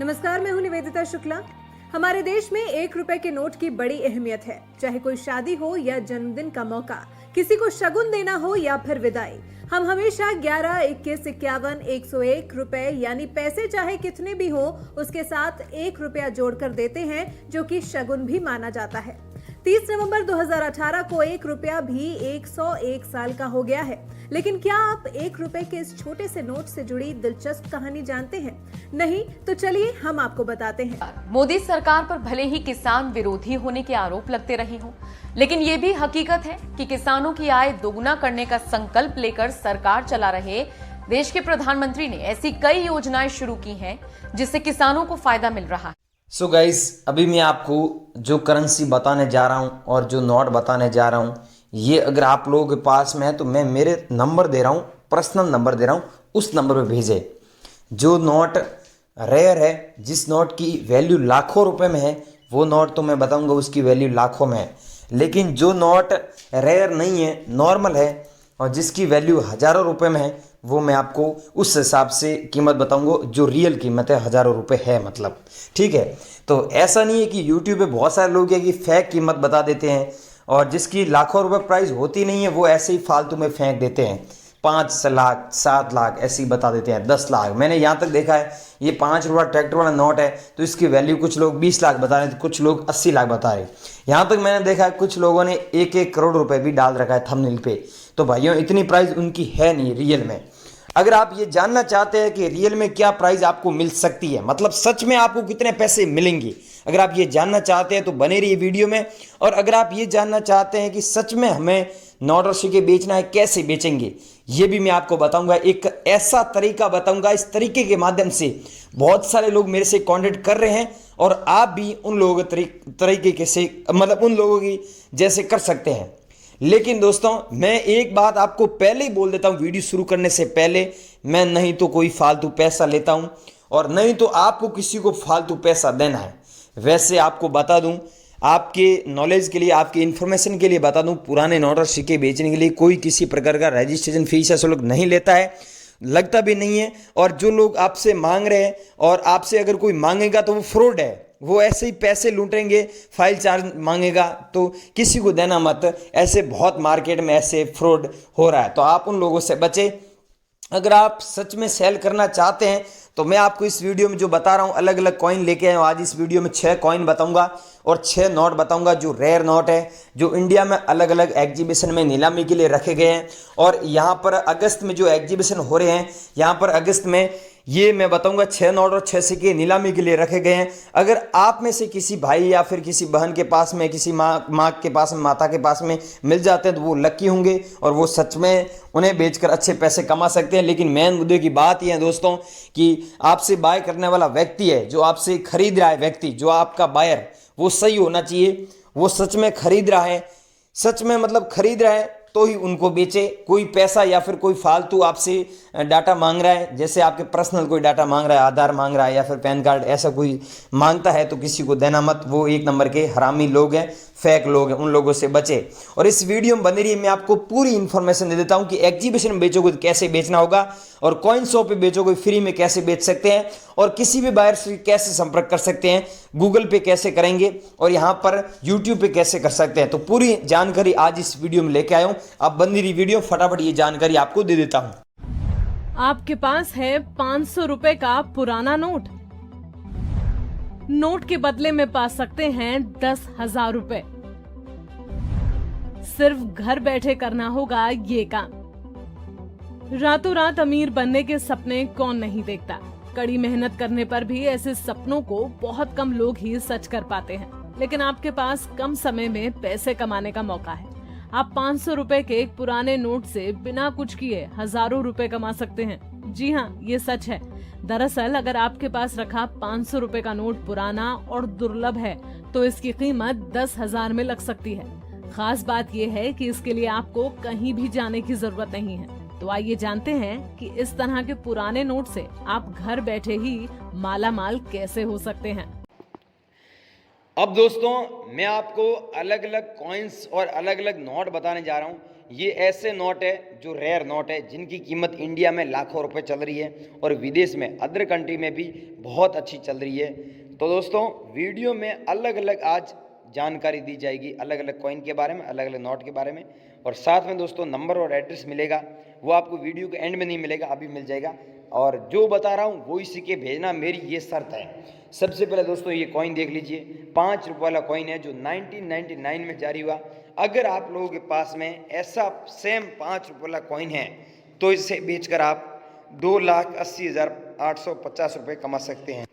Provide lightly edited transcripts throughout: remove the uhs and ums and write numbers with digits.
नमस्कार, मैं हूं निवेदिता शुक्ला। हमारे देश में 1 रुपए के नोट की बड़ी अहमियत है। चाहे कोई शादी हो या जन्मदिन का मौका, किसी को शगुन देना हो या फिर विदाई, हम हमेशा 11, 21, 51, 101 रुपए यानी पैसे चाहे कितने भी हो उसके साथ 1 रुपया जोड़कर देते हैं, जो कि शगुन भी माना जाता है। 30 नवंबर 2018 को 1 रुपया भी 101 साल का हो गया है। लेकिन क्या आप 1 रुपए के इस छोटे से नोट से जुड़ी दिलचस्प कहानी जानते हैं? नहीं तो चलिए हम आपको बताते हैं। मोदी सरकार पर भले ही किसान विरोधी होने के आरोप लगते रहे हों, लेकिन ये भी हकीकत है कि किसानों की आय दोगुना करने का संकल्प लेकर सरकार चला रहे देश के प्रधानमंत्री ने ऐसी कई योजनाएं शुरू की हैं जिससे किसानों को फायदा मिल रहा है। सो गाइस, अभी मैं आपको जो करेंसी बताने जा रहा हूँ और जो नोट बताने जा रहा हूँ, ये अगर आप लोगों के पास में है तो मैं मेरे नंबर दे रहा हूँ, पर्सनल नंबर दे रहा हूँ, उस नंबर पे भेजें। जो नोट रेयर है, जिस नोट की वैल्यू लाखों रुपए में है, वो नोट तो मैं बताऊंगा उसकी वैल्यू लाखों में है। लेकिन जो नोट रेयर नहीं है, नॉर्मल है और जिसकी वैल्यू हज़ारों रुपए में है, वो मैं आपको उस हिसाब से कीमत बताऊंगा जो रियल कीमत है, हज़ारों रुपए है मतलब। ठीक है, तो ऐसा नहीं है कि यूट्यूब पे बहुत सारे लोग हैं कि फेक कीमत बता देते हैं और जिसकी लाखों रुपए प्राइस होती नहीं है वो ऐसे ही फालतू में फेंक देते हैं। 5 लाख 7 लाख ऐसे ही बता देते हैं, 10 लाख। मैंने यहाँ तक देखा है ये 5 रुपया ट्रैक्टर वाला नोट है तो इसकी वैल्यू कुछ लोग 20 लाख बता रहे हैं, तो कुछ लोग 80 लाख बता रहे हैं। यहाँ तक मैंने देखा है कुछ लोगों ने 1-1 करोड़ रुपए भी डाल रखा है थंबनेल पे। तो भाइयों, इतनी प्राइस उनकी है नहीं रियल में। अगर आप ये जानना चाहते हैं कि रियल में क्या प्राइस आपको मिल सकती है, मतलब सच में आपको कितने पैसे मिलेंगे, अगर आप ये जानना चाहते हैं तो बने रहिए वीडियो में। और अगर आप ये जानना चाहते हैं कि सच में हमें नोट और सिक्के बेचना है, कैसे बेचेंगे, ये भी मैं आपको बताऊंगा। एक ऐसा तरीका बताऊंगा, इस तरीके के माध्यम से बहुत सारे लोग मेरे से कांटेक्ट कर रहे हैं और आप भी उन लोगों के तरीके से, मतलब उन लोगों की जैसे कर सकते हैं। लेकिन दोस्तों, मैं एक बात आपको पहले ही बोल देता हूं, वीडियो शुरू करने से पहले, मैं नहीं तो कोई फालतू पैसा लेता हूं और नहीं तो आपको किसी को फालतू पैसा देना है। वैसे आपको बता दूं, आपके नॉलेज के लिए, आपके इन्फॉर्मेशन के लिए बता दूं, पुराने नोट और सिक्के बेचने के लिए कोई किसी प्रकार का रजिस्ट्रेशन फीस या शुल्क नहीं लेता है, लगता भी नहीं है। और जो लोग आपसे मांग रहे हैं और आपसे अगर कोई मांगेगा तो वो फ्रॉड है, वो ऐसे ही पैसे लूटेंगे, फाइल चार्ज मांगेगा, तो किसी को देना मत। ऐसे बहुत मार्केट में ऐसे फ्रॉड हो रहा है, तो आप उन लोगों से बचें। अगर आप सच में सेल करना चाहते हैं तो मैं आपको इस वीडियो में जो बता रहा हूँ, अलग अलग कॉइन लेके आया हूँ। आज इस वीडियो में 6 कॉइन बताऊंगा और 6 नोट बताऊंगा जो रेयर नोट है, जो इंडिया में अलग अलग एग्जीबिशन में नीलामी के लिए रखे गए हैं। और यहाँ पर अगस्त में जो एग्जीबिशन हो रहे हैं, यहाँ पर अगस्त में ये मैं बताऊंगा 6 नोट और 6 सिक्के नीलामी के लिए रखे गए हैं। अगर आप में से किसी भाई या फिर किसी बहन के पास में, किसी माँ के पास में, माता के पास में मिल जाते हैं तो वो लकी होंगे और वो सच में उन्हें बेचकर अच्छे पैसे कमा सकते हैं। लेकिन मेन मुद्दे की बात यह है दोस्तों कि आपसे बाय करने वाला व्यक्ति है, जो आपसे खरीद रहा है व्यक्ति, जो आपका बायर, वो सही होना चाहिए। वो सच में खरीद रहा है, सच में मतलब खरीद रहा है तो ही उनको बेचे। कोई पैसा या फिर कोई फालतू आपसे डाटा मांग रहा है, जैसे आपके पर्सनल कोई डाटा मांग रहा है, आधार मांग रहा है या फिर पैन कार्ड, ऐसा कोई मांगता है तो किसी को देना मत। वो 1 नंबर के हरामी लोग हैं, फेक लोग हैं, उन लोगों से बचे। और इस वीडियो में बने रहिए, मैं आपको पूरी इन्फॉर्मेशन दे देता हूं कि एग्जीबिशन में बेचोगे तो कैसे बेचना होगा और कॉइन शॉप पे बेचोगे फ्री में कैसे बेच सकते हैं और किसी भी बायर से कैसे संपर्क कर सकते हैं, गूगल पे कैसे करेंगे और यहाँ पर यूट्यूब पे कैसे कर सकते हैं। तो पूरी जानकारी आज इस वीडियो में लेके आया हूँ। अब बंदी रही वीडियो, फटाफट ये जानकारी आपको दे देता हूँ। आपके पास है 500 रुपए का पुराना नोट। नोट के बदले में पा सकते हैं 10,000 रुपए। सिर्फ घर बैठे करना होगा ये काम। रातों रात अमीर बनने के सपने कौन नहीं देखता। कड़ी मेहनत करने पर भी ऐसे सपनों को बहुत कम लोग ही सच कर पाते हैं। लेकिन आपके पास कम समय में पैसे कमाने का मौका है। आप 500 रुपए के एक पुराने नोट से बिना कुछ किए हजारों रुपए कमा सकते हैं। जी हाँ, ये सच है। दरअसल अगर आपके पास रखा 500 रुपए का नोट पुराना और दुर्लभ है तो इसकी कीमत 10,000 में लग सकती है। खास बात यह है कि इसके लिए आपको कहीं भी जाने की जरूरत नहीं है। तो आइए जानते हैं कि इस तरह के पुराने नोट से आप घर बैठे ही माला माल कैसे हो सकते हैं। अब दोस्तों, मैं आपको अलग अलग कॉइन्स और अलग अलग नोट बताने जा रहा हूँ। ये ऐसे नोट है जो रेयर नोट है, जिनकी कीमत इंडिया में लाखों रुपए चल रही है और विदेश में अदर कंट्री में भी बहुत अच्छी चल रही है। तो दोस्तों वीडियो में अलग अलग आज जानकारी दी जाएगी, अलग अलग कॉइन के बारे में, अलग अलग नोट के बारे में, और साथ में दोस्तों नंबर और एड्रेस मिलेगा। वो आपको वीडियो के एंड में नहीं मिलेगा, अभी मिल जाएगा। और जो बता रहा हूँ वो इसी के भेजना, मेरी ये शर्त है। सबसे पहले दोस्तों ये कॉइन देख लीजिए, 5 रुपये वाला कॉइन है जो 1999 में जारी हुआ। अगर आप लोगों के पास में ऐसा सेम 5 रुपये वाला कॉइन है तो इसे बेचकर आप 2,80,850 रुपये कमा सकते हैं।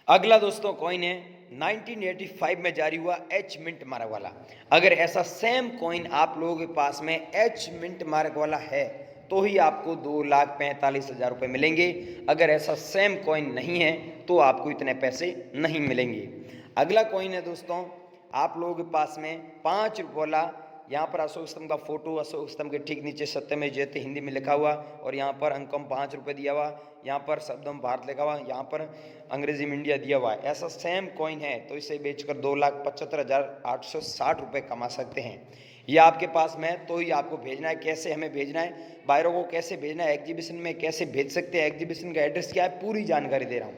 अगला दोस्तों कॉइन है 1985 में जारी हुआ एच मिंट मार्क वाला। अगर ऐसा सेम कॉइन आप लोगों के पास में एच मिंट मार्क वाला है तो ही आपको 2,45,000 रुपये मिलेंगे। अगर ऐसा सेम कॉइन नहीं है तो आपको इतने पैसे नहीं मिलेंगे। अगला कॉइन है दोस्तों आप लोगों के पास में 5 रुपये वाला। यहाँ पर अशोक स्तंभ का फोटो, अशोक स्तंभ के ठीक नीचे सत्यमेव जयते हिंदी में लिखा हुआ, और यहाँ पर अंकम 5 रुपये दिया हुआ, यहाँ पर शब्दम भारत लिखा हुआ, यहाँ पर अंग्रेजी में इंडिया दिया हुआ है। ऐसा सेम कॉइन है तो इसे बेचकर 2,75,860 रुपये कमा सकते हैं। ये आपके पास में है तो ही आपको भेजना है। कैसे हमें भेजना है, बायरों को कैसे भेजना है, एग्जीबिशन में कैसे भेज सकते हैं, एग्जीबिशन का एड्रेस क्या है, पूरी जानकारी दे रहा हूँ।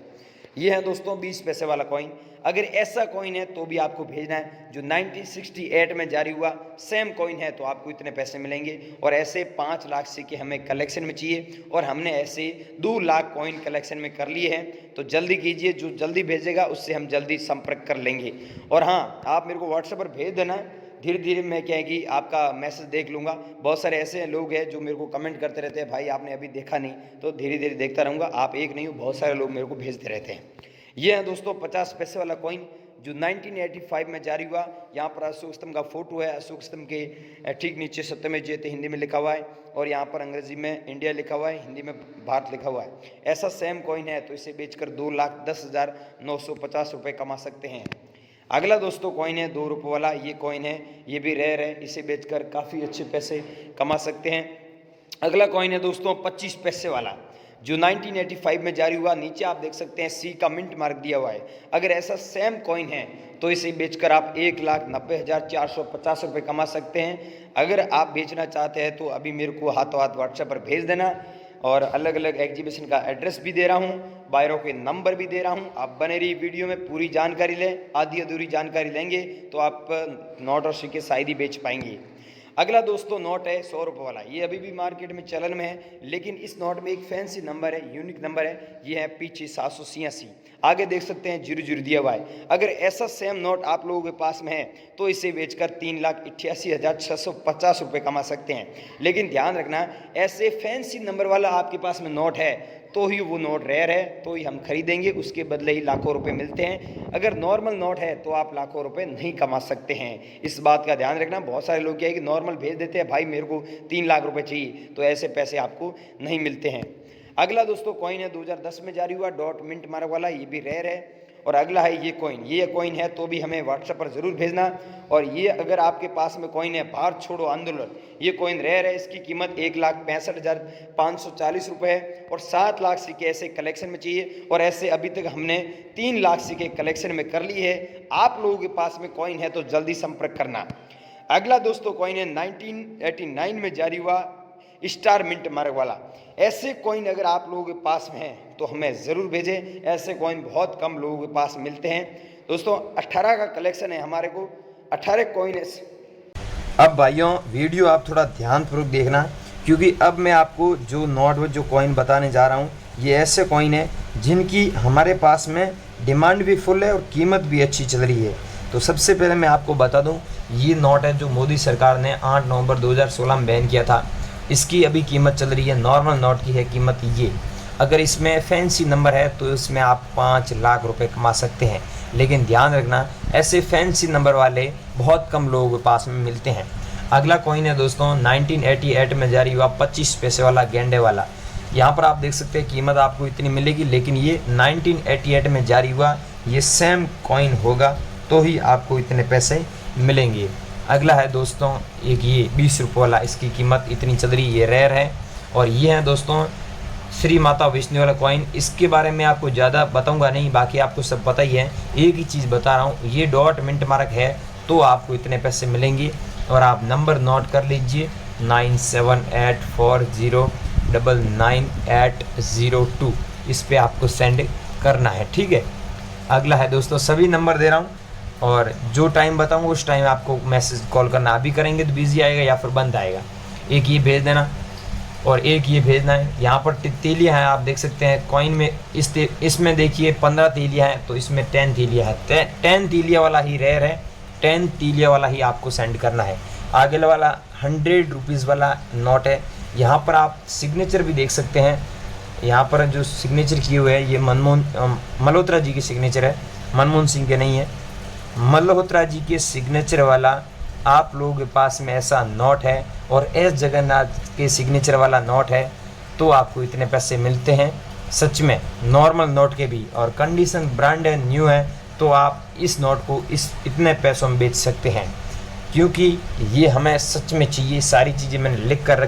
ये है दोस्तों 20 पैसे वाला कॉइन। अगर ऐसा कॉइन है तो भी आपको भेजना है जो 1968 में जारी हुआ सेम कॉइन है तो आपको इतने पैसे मिलेंगे। और ऐसे 5 लाख सिक्के हमें कलेक्शन में चाहिए और हमने ऐसे 2 लाख कॉइन कलेक्शन में कर लिए हैं। तो जल्दी कीजिए, जो जल्दी भेजेगा उससे हम जल्दी संपर्क कर लेंगे। और हाँ, आप मेरे को व्हाट्सएप पर भेज देना, धीरे धीरे मैं क्या है कि आपका मैसेज देख लूँगा। बहुत सारे ऐसे लोग हैं जो मेरे को कमेंट करते रहते हैं, भाई आपने अभी देखा नहीं, तो धीरे धीरे देखता रहूँगा। आप एक नहीं हो, बहुत सारे लोग मेरे को भेजते रहते हैं। ये है दोस्तों 50 पैसे वाला कॉइन जो 1985 में जारी हुआ। यहाँ पर अशोक स्तंभ का फोटो है, अशोक स्तंभ के ठीक नीचे सत्यमेव जयते हिंदी में लिखा हुआ है, और यहाँ पर अंग्रेजी में इंडिया लिखा हुआ है, हिंदी में भारत लिखा हुआ है। ऐसा सेम कॉइन है तो इसे बेचकर 2,10,950 रुपये कमा सकते हैं। अगला दोस्तों कॉइन है 2 रुपये वाला। ये कॉइन है, ये भी रेयर है, इसे बेचकर काफ़ी अच्छे पैसे कमा सकते हैं। अगला कॉइन है दोस्तों 25 पैसे वाला जो 1985 में जारी हुआ। नीचे आप देख सकते हैं सी का मिंट मार्क दिया हुआ है। अगर ऐसा सेम कॉइन है तो इसे बेचकर आप 1,90,450 रुपये कमा सकते हैं। अगर आप बेचना चाहते हैं तो अभी मेरे को हाथों हाथ व्हाट्सएप पर भेज देना, और अलग अलग एग्जीबिशन का एड्रेस भी दे रहा हूँ, बायरों के नंबर भी दे रहा हूँ। आप बने रही वीडियो में, पूरी जानकारी लें। आधी अधूरी जानकारी लेंगे तो आप नोट और सिक्के शायद ही बेच पाएंगे। अगला दोस्तों नोट है 100 रुपये वाला। ये अभी भी मार्केट में चलन में है, लेकिन इस नोट में एक फैंसी नंबर है, यूनिक नंबर है। ये है पीछे 786, आगे देख सकते हैं 00 दिया हुआ है। अगर ऐसा सेम नोट आप लोगों के पास में है तो इसे बेचकर 3,88,650 रुपये कमा सकते हैं। लेकिन ध्यान रखना, ऐसे फैंसी नंबर वाला आपके पास में नोट है तो ही वो नोट रेयर है, तो ही हम खरीदेंगे, उसके बदले ही लाखों रुपए मिलते हैं। अगर नॉर्मल नोट है तो आप लाखों रुपए नहीं कमा सकते हैं। इस बात का ध्यान रखना। बहुत सारे लोग क्या है कि नॉर्मल भेज देते हैं, भाई मेरे को 3 लाख रुपए चाहिए, तो ऐसे पैसे आपको नहीं मिलते हैं। अगला दोस्तों कॉइन है 2010 में जारी हुआ डॉट मिंट मार्क वाला, ये भी रेयर है। और अगला है ये कॉइन। ये कॉइन है तो भी हमें व्हाट्सएप पर ज़रूर भेजना। और ये अगर आपके पास में कॉइन है भारत छोड़ो आंदोलन, ये कॉइन रेयर है, इसकी कीमत 1,65,540 रुपये है। और 7 लाख सिक्के ऐसे कलेक्शन में चाहिए, और ऐसे अभी तक हमने 3 लाख सिक्के कलेक्शन में कर लिए है। आप लोगों के पास में कॉइन है तो जल्दी संपर्क करना। अगला दोस्तों कॉइन है 1989 में जारी हुआ स्टार मिंट मार्क वाला। ऐसे कॉइन अगर आप लोगों के पास में हैं तो हमें ज़रूर भेजें। ऐसे कॉइन बहुत कम लोगों के पास मिलते हैं। दोस्तों 18 का कलेक्शन है हमारे को, 18 कॉइन है। अब भाइयों वीडियो आप थोड़ा ध्यानपूर्वक देखना, क्योंकि अब मैं आपको जो नोट व जो कॉइन बताने जा रहा हूँ ये ऐसे कॉइन है जिनकी हमारे पास में डिमांड भी फुल है और कीमत भी अच्छी चल रही है। तो सबसे पहले मैं आपको बता दूँ, ये नोट है जो मोदी सरकार ने 8 नवंबर 2016 में बैन किया था। इसकी अभी कीमत चल रही है, नॉर्मल नोट की है कीमत ये। अगर इसमें फैंसी नंबर है तो इसमें आप 5 लाख रुपए कमा सकते हैं। लेकिन ध्यान रखना, ऐसे फैंसी नंबर वाले बहुत कम लोगों के पास में मिलते हैं। अगला कॉइन है दोस्तों 1988 में जारी हुआ 25 पैसे वाला गेंडे वाला। यहाँ पर आप देख सकते हैं कीमत आपको इतनी मिलेगी, लेकिन ये 1988 में जारी हुआ, ये सेम कॉइन होगा तो ही आपको इतने पैसे मिलेंगे। अगला है दोस्तों एक ये 20 रुपये वाला, इसकी कीमत इतनी चल रही, ये रेयर है। और ये है दोस्तों श्री माता वैष्णो वाला कॉइन। इसके बारे में आपको ज़्यादा बताऊंगा नहीं, बाकी आपको सब पता ही है। एक ही चीज़ बता रहा हूँ, ये डॉट मिंट मार्क है तो आपको इतने पैसे मिलेंगे। और आप नंबर नोट कर लीजिए 9784099802। इस पे आपको सेंड करना है, ठीक है। अगला है दोस्तों, सभी नंबर दे रहा हूँ और जो टाइम बताऊँ उस टाइम आपको मैसेज कॉल करना। अभी करेंगे तो बिजी आएगा या फिर बंद आएगा। एक ये भेज देना और एक ये भेजना है। यहाँ पर तीलियाँ हैं, आप देख सकते हैं कॉइन में। इसमें देखिए 15 तीलियाँ हैं, तो इसमें 10 तीलियाँ हैं। 10 तीलिया वाला ही रेयर है, 10 तीलिया वाला ही आपको सेंड करना है। आगे वाला 100 रुपीज़ वाला नोट है। यहाँ पर आप सिग्नेचर भी देख सकते हैं। यहाँ पर जो सिग्नेचर किए हुए हैं ये मल्होत्रा जी की सिग्नेचर है, मनमोहन सिंह के नहीं है। मल्होत्रा जी के सिग्नेचर वाला आप लोगों के पास में ऐसा नोट है और एस जगन्नाथ के सिग्नेचर वाला नोट है, तो आपको इतने पैसे मिलते हैं। सच में नॉर्मल नोट के भी, और कंडीशन ब्रांड है, न्यू है, तो आप इस नोट को इतने पैसों में बेच सकते हैं, क्योंकि ये हमें सच में चाहिए। सारी चीज़ें मैंने लिख कर